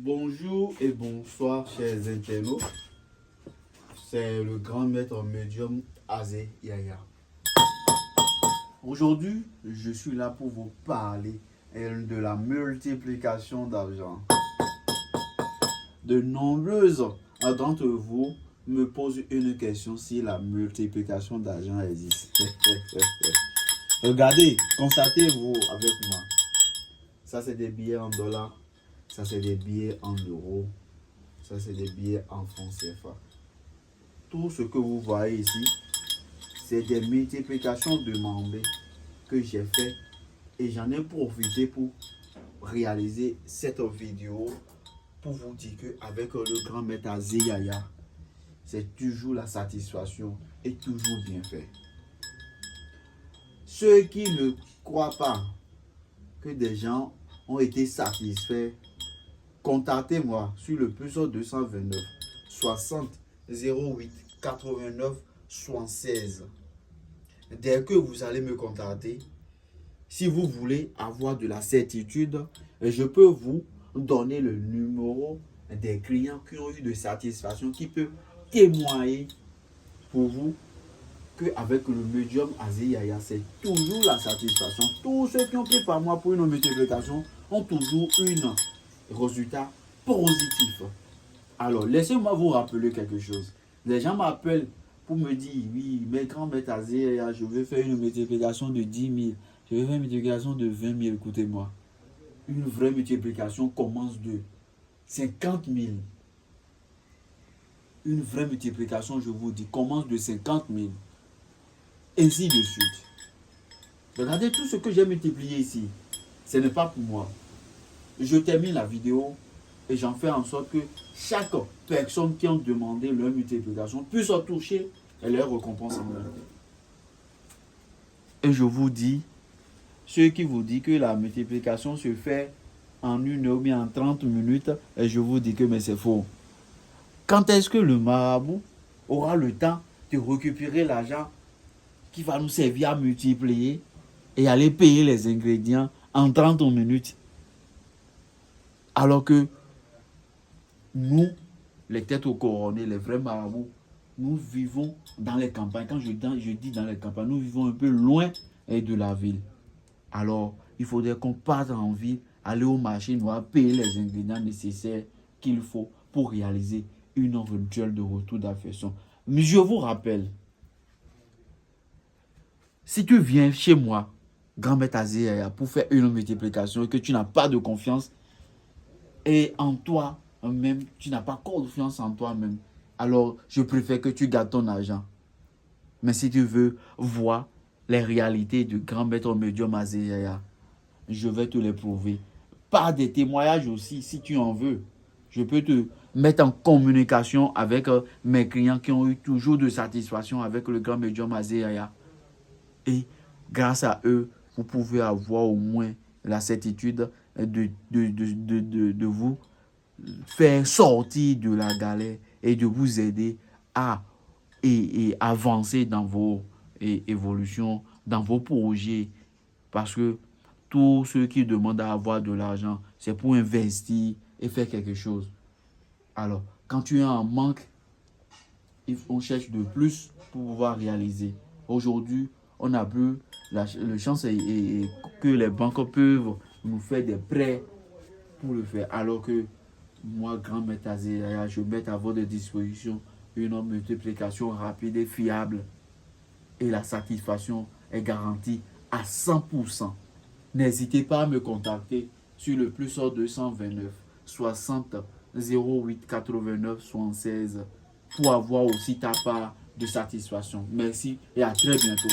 Bonjour et bonsoir chers internautes, c'est le grand maître médium Azé Yaya. Aujourd'hui, je suis là pour vous parler de la multiplication d'argent. De nombreuses d'entre vous me posent une question si la multiplication d'argent existe. Regardez, constatez-vous avec moi. Ça c'est des billets en dollars. Ça, c'est des billets en euros. Ça, c'est des billets en francs CFA. Tout ce que vous voyez ici, c'est des multiplications demandées que j'ai fait et j'en ai profité pour réaliser cette vidéo pour vous dire qu'avec le grand maître Azé Yaya, c'est toujours la satisfaction et toujours bien fait. Ceux qui ne croient pas que des gens ont été satisfaits, contactez-moi sur le plus 229 60 08 89 76. Dès que vous allez me contacter, si vous voulez avoir de la certitude, je peux vous donner le numéro des clients qui ont eu de satisfaction, qui peut témoigner pour vous qu'avec le médium Azé Yaya, c'est toujours la satisfaction. Tous ceux qui ont pris par moi pour une multiplication ont toujours une résultat positif. Alors, laissez-moi vous rappeler quelque chose. Les gens m'appellent pour me dire, oui, mais grand maître Azé, je veux faire une multiplication de 10 000. Je veux faire une multiplication de 20 000. Écoutez-moi. Une vraie multiplication commence de 50 000. Une vraie multiplication, je vous dis, commence de 50 000. Ainsi de suite. Regardez tout ce que j'ai multiplié ici. Ce n'est pas pour moi. Je termine la vidéo et j'en fais en sorte que chaque personne qui a demandé leur multiplication puisse toucher leur récompense en main. Et je vous dis, ceux qui vous disent que la multiplication se fait en 1 heure ou bien en 30 minutes, et je vous dis que mais c'est faux. Quand est-ce que le marabout aura le temps de récupérer l'argent qui va nous servir à multiplier et aller payer les ingrédients en 30 minutes? Alors que nous, les têtes aux couronnées, les vrais marabouts, nous vivons dans les campagnes. Quand je dis dans les campagnes, nous vivons un peu loin de la ville. Alors, il faudrait qu'on parte en ville, aller au marché noir, payer les ingrédients nécessaires qu'il faut pour réaliser une éventuelle de retour d'affection. Mais je vous rappelle, si tu viens chez moi, grand maître Azé Yaya, pour faire une multiplication et que tu n'as pas de confiance et en toi-même, tu n'as pas confiance en toi-même, alors je préfère que tu gardes ton argent. Mais si tu veux voir les réalités du grand maître médium Azé Yaya, je vais te les prouver. Par des témoignages aussi, si tu en veux. Je peux te mettre en communication avec mes clients qui ont eu toujours de satisfaction avec le grand médium Azé Yaya. Et grâce à eux, vous pouvez avoir au moins la certitude de vous faire sortir de la galère et de vous aider à avancer dans vos évolutions, dans vos projets. Parce que tous ceux qui demandent à avoir de l'argent, c'est pour investir et faire quelque chose. Alors, quand tu es en manque, on cherche de plus pour pouvoir réaliser. Aujourd'hui, on a plus la chance que les banques peuvent nous faire des prêts pour le faire. Alors que moi, grand maître Azé Yaya, je mets à votre disposition une multiplication rapide et fiable. Et la satisfaction est garantie à 100%. N'hésitez pas à me contacter sur le plus 229 60 08 89 76 pour avoir aussi ta part de satisfaction. Merci et à très bientôt.